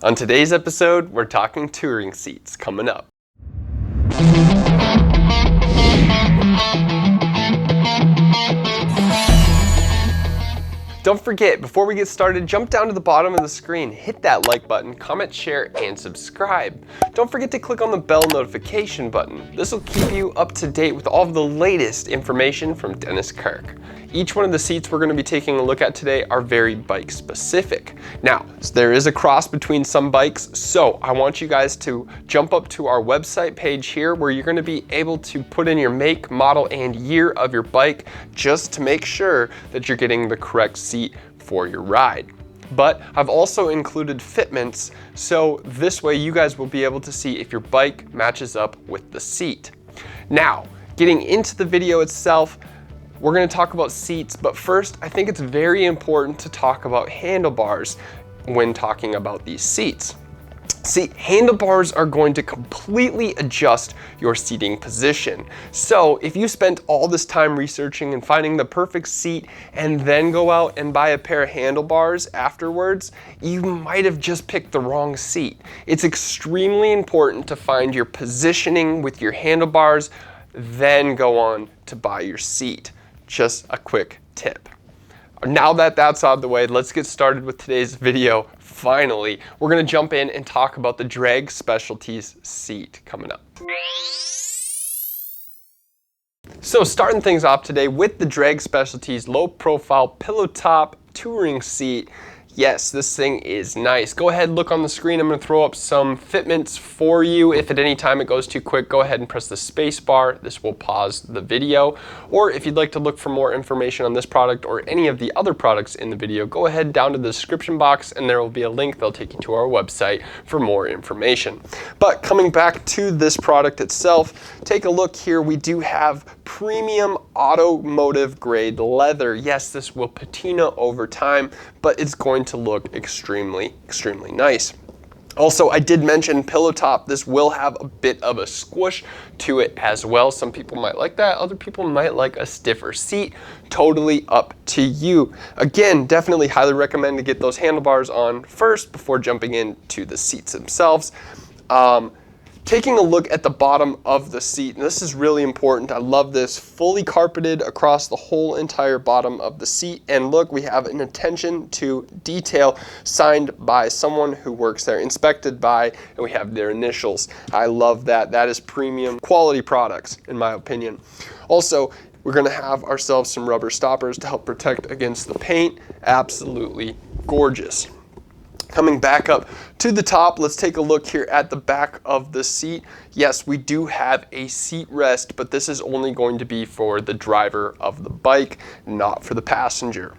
On today's episode, we're talking touring seats coming up. Don't forget, before we get started, jump down to the bottom of the screen, hit that like button, comment, share, and subscribe. Don't forget to click on the bell notification button. This will keep you up to date with all of the latest information from Dennis Kirk. Each one of the seats we're going to be taking a look at today are very bike specific. Now, there is a cross between some bikes, so I want you guys to jump up to our website page here where you're going to be able to put in your make, model, and year of your bike just to make sure that you're getting the correct seat for your ride. But I've also included fitments, so this way you guys will be able to see if your bike matches up with the seat. Now, getting into the video itself, we're going to talk about seats, but first I think it's very important to talk about handlebars when talking about these seats. See, handlebars are going to completely adjust your seating position. So if you spent all this time researching and finding the perfect seat and then go out and buy a pair of handlebars afterwards, you might have just picked the wrong seat. It's extremely important to find your positioning with your handlebars, then go on to buy your seat. Just a quick tip. Now that that's out of the way, let's get started with today's video. Finally, we're going to jump in and talk about the Drag Specialties seat coming up. So starting things off today with the Drag Specialties low profile pillow top touring seat. Yes, this thing is nice. Go ahead, look on the screen. I'm going to throw up some fitments for you. If at any time it goes too quick, go ahead and press the space bar. This will pause the video. Or if you'd like to look for more information on this product or any of the other products in the video, go ahead down to the description box and there will be a link that'll take you to our website for more information. But coming back to this product itself, take a look here. We do have premium automotive grade leather. Yes, this will patina over time, but it's going to look extremely nice. Also, I did mention pillow top. This will have a bit of a squish to it as well. Some people might like that. Other people might like a stiffer seat. Totally up to you. Again, definitely highly recommend to get those handlebars on first before jumping into the seats themselves. Taking a look at the bottom of the seat, and this is really important. I love this, fully carpeted across the whole entire bottom of the seat. And look, we have an attention to detail signed by someone who works there, inspected by, and we have their initials. I love that. That is premium quality products, in my opinion. Also, we're going to have ourselves some rubber stoppers to help protect against the paint. Absolutely gorgeous. Coming back up to the top, let's take a look here at the back of the seat. Yes, we do have a seat rest, but this is only going to be for the driver of the bike, not for the passenger.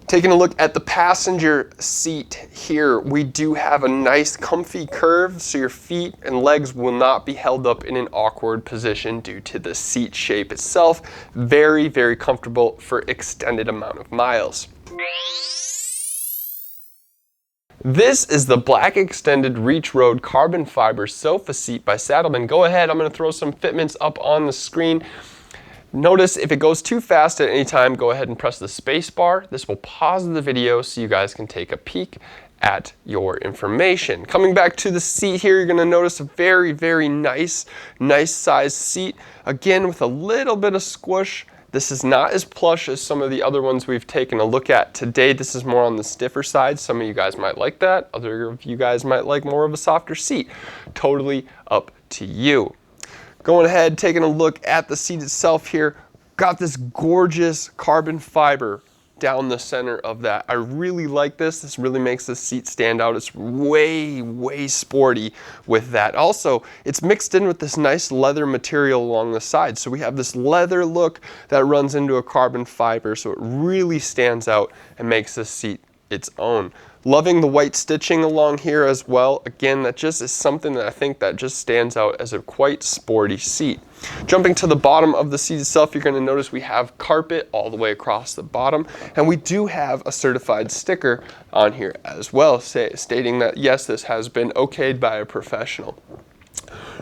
Taking a look at the passenger seat here, we do have a nice comfy curve, so your feet and legs will not be held up in an awkward position due to the seat shape itself. Very comfortable for extended amount of miles. This is the black extended reach road carbon fiber sofa seat by Saddleman. Go ahead, I'm going to throw some fitments up on the screen. Notice if it goes too fast at any time, go ahead and press the space bar. This will pause the video so you guys can take a peek at your information. Coming back to the seat here, you're going to notice a very nice size seat. Again, with a little bit of squish. This is not as plush as some of the other ones we've taken a look at today. This is more on the stiffer side. Some of you guys might like that. Other of you guys might like more of a softer seat. Totally up to you. Going ahead, taking a look at the seat itself here. Got this gorgeous carbon fiber down the center of that. I really like this. This really makes the seat stand out. It's way sporty with that. Also, it's mixed in with this nice leather material along the side. So we have this leather look that runs into a carbon fiber, so it really stands out and makes this seat its own. Loving the white stitching along here as well. Again, that just is something that I think that just stands out as a quite sporty seat. Jumping to the bottom of the seat itself, you're going to notice we have carpet all the way across the bottom, and we do have a certified sticker on here as well, stating that yes, this has been okayed by a professional.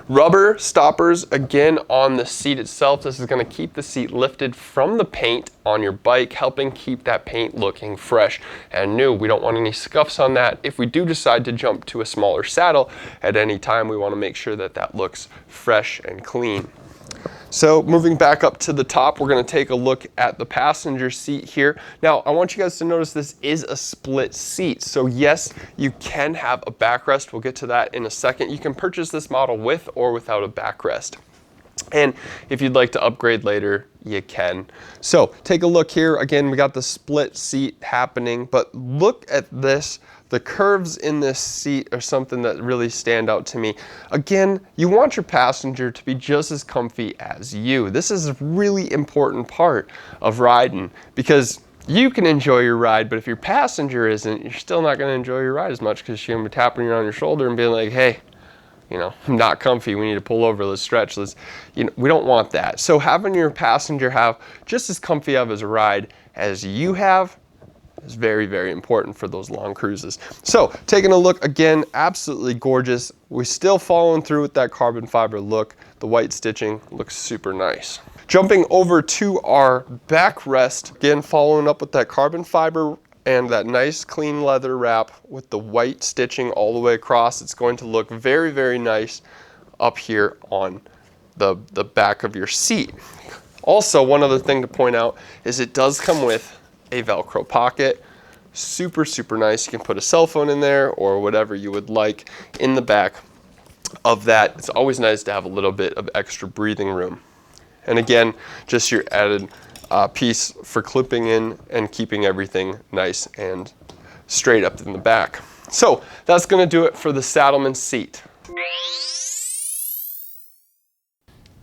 Rubber stoppers, again, on the seat itself. This is going to keep the seat lifted from the paint on your bike, helping keep that paint looking fresh and new. We don't want any scuffs on that. If we do decide to jump to a smaller saddle at any time, we want to make sure that that looks fresh and clean. So moving back up to the top, we're going to take a look at the passenger seat here. Now, I want you guys to notice this is a split seat. So yes, you can have a backrest. We'll get to that in a second. You can purchase this model with or without a backrest. And if you'd like to upgrade later, you can. So take a look here. Again, we got the split seat happening, but look at this. The curves in this seat are something that really stand out to me. Again, you want your passenger to be just as comfy as you. This is a really important part of riding because you can enjoy your ride, but if your passenger isn't, you're still not going to enjoy your ride as much because she's going to be tapping you on your shoulder and being like, hey, you know, I'm not comfy, we need to pull over, let's stretch, let's, you know, we don't want that. So having your passenger have just as comfy of a ride as you have is very, very important for those long cruises. So taking a look again, absolutely gorgeous. We're still following through with that carbon fiber look. The white stitching looks super nice. Jumping over to our backrest, again, following up with that carbon fiber and that nice clean leather wrap with the white stitching all the way across. It's going to look very, very nice up here on the back of your seat. Also, one other thing to point out is it does come with a Velcro pocket. Super, super nice. You can put a cell phone in there or whatever you would like in the back of that. It's always nice to have a little bit of extra breathing room. And again, just your added piece for clipping in and keeping everything nice and straight up in the back. So that's going to do it for the Saddleman seat.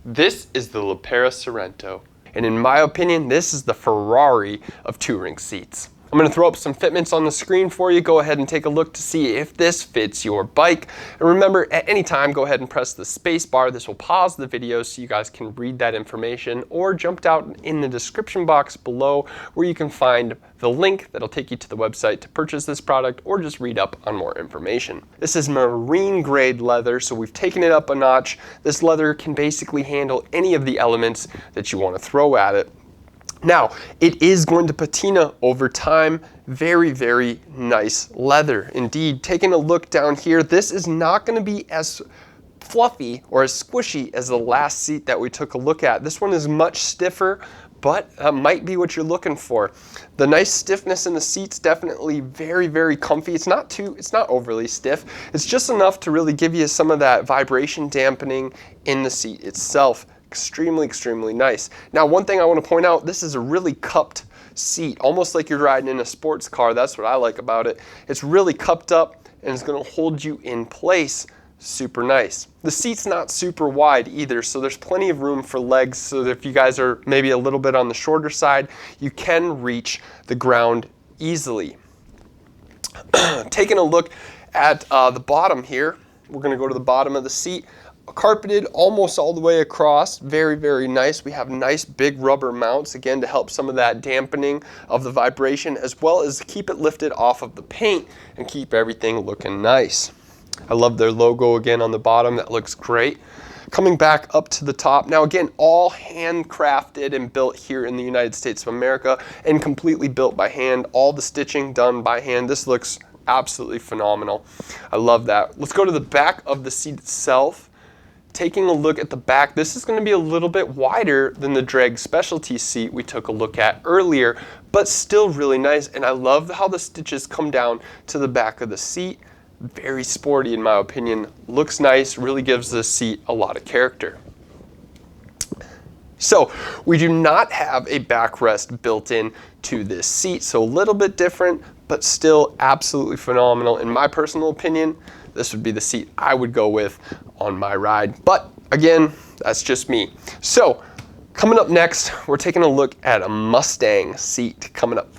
This is the LePera Sorrento, and in my opinion, this is the Ferrari of touring seats. I'm going to throw up some fitments on the screen for you. Go ahead and take a look to see if this fits your bike. And remember, at any time, go ahead and press the space bar. This will pause the video so you guys can read that information, or jump out in the description box below where you can find the link that'll take you to the website to purchase this product, or just read up on more information. This is marine grade leather, so we've taken it up a notch. This leather can basically handle any of the elements that you want to throw at it. Now, it is going to patina over time. Very, very nice leather indeed. Taking a look down here, this is not going to be as fluffy or as squishy as the last seat that we took a look at. This one is much stiffer, but might be what you're looking for. The nice stiffness in the seat's definitely very, very comfy. It's not overly stiff. It's just enough to really give you some of that vibration dampening in the seat itself. Extremely, extremely nice. Now, one thing I want to point out, this is a really cupped seat, almost like you're riding in a sports car. That's what I like about it. It's really cupped up and it's going to hold you in place. Super nice. The seat's not super wide either, so there's plenty of room for legs, so that if you guys are maybe a little bit on the shorter side, you can reach the ground easily. Taking a look at the bottom here, we're going to go to the bottom of the seat. Carpeted almost all the way across. Very, very nice. We have nice big rubber mounts, again, to help some of that dampening of the vibration, as well as keep it lifted off of the paint and keep everything looking nice. I love their logo again on the bottom. That looks great. Coming back up to the top. Now again, all handcrafted and built here in the United States of America and completely built by hand. All the stitching done by hand. This looks absolutely phenomenal. I love that. Let's go to the back of the seat itself. Taking a look at the back, this is going to be a little bit wider than the drag Specialties seat we took a look at earlier, but still really nice. And I love how the stitches come down to the back of the seat. Very sporty in my opinion. Looks nice, really gives the seat a lot of character. So we do not have a backrest built in to this seat, so a little bit different, but still absolutely phenomenal. In my personal opinion, this would be the seat I would go with on my ride. But again, that's just me. So coming up next, we're taking a look at a Mustang seat coming up.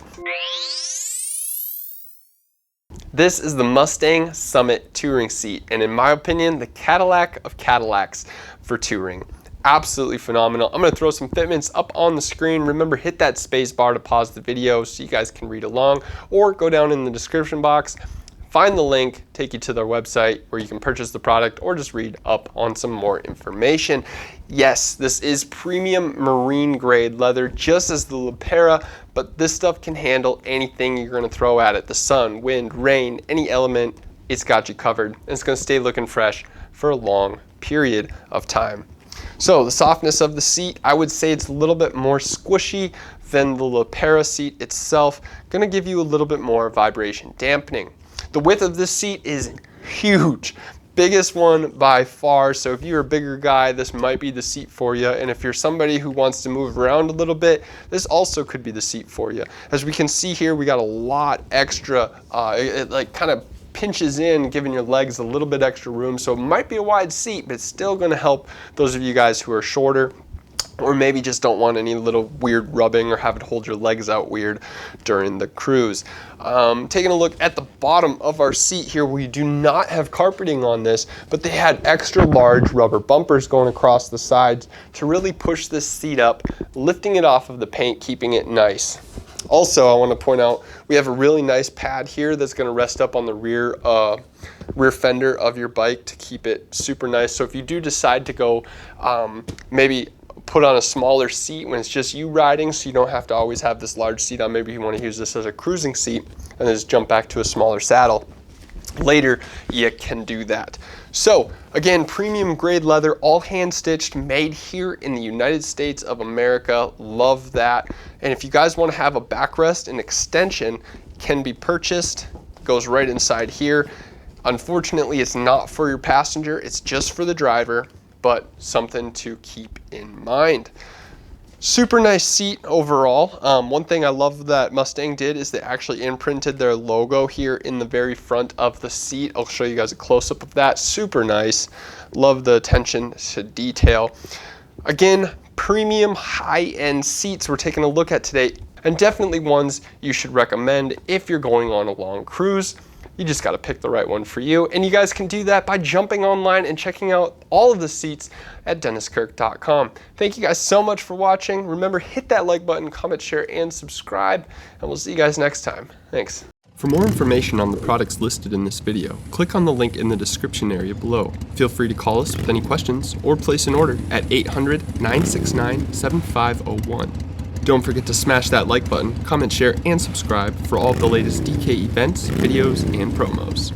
This is the Mustang Summit touring seat, and in my opinion, the Cadillac of Cadillacs for touring. Absolutely phenomenal. I'm going to throw some fitments up on the screen. Remember, hit that space bar to pause the video so you guys can read along, or go down in the description box, find the link, take you to their website where you can purchase the product or just read up on some more information. Yes, this is premium marine grade leather, just as the LePera, but this stuff can handle anything you're gonna throw at it. The sun, wind, rain, any element, it's got you covered. And it's gonna stay looking fresh for a long period of time. So the softness of the seat, I would say it's a little bit more squishy than the LePera seat itself. Gonna give you a little bit more vibration dampening. The width of this seat is huge. Biggest one by far, so if you're a bigger guy, this might be the seat for you. And if you're somebody who wants to move around a little bit, this also could be the seat for you. As we can see here, we got a lot extra, it like kind of pinches in, giving your legs a little bit extra room. So it might be a wide seat, but it's still gonna help those of you guys who are shorter, or maybe just don't want any little weird rubbing or have to hold your legs out weird during the cruise. Taking a look at the bottom of our seat here, we do not have carpeting on this, but they had extra large rubber bumpers going across the sides to really push this seat up, lifting it off of the paint, keeping it nice. Also, I want to point out, we have a really nice pad here that's going to rest up on the rear fender of your bike to keep it super nice. So if you do decide to go maybe put on a smaller seat when it's just you riding, so you don't have to always have this large seat on, maybe you want to use this as a cruising seat and then just jump back to a smaller saddle later, you can do that. So again, premium grade leather, all hand stitched, made here in the United States of America. Love that. And if you guys want to have a backrest, an extension can be purchased, goes right inside here. Unfortunately, it's not for your passenger, it's just for the driver, but something to keep in mind. Super nice seat overall. One thing I love that Mustang did is they actually imprinted their logo here in the very front of the seat. I'll show you guys a close-up of that. Super nice. Love the attention to detail. Again, premium high-end seats we're taking a look at today, and definitely ones you should recommend if you're going on a long cruise. You just got to pick the right one for you. And you guys can do that by jumping online and checking out all of the seats at DennisKirk.com. Thank you guys so much for watching. Remember, hit that like button, comment, share, and subscribe. And we'll see you guys next time. Thanks. For more information on the products listed in this video, click on the link in the description area below. Feel free to call us with any questions or place an order at 800-969-7501. Don't forget to smash that like button, comment, share, and subscribe for all of the latest DK events, videos, and promos.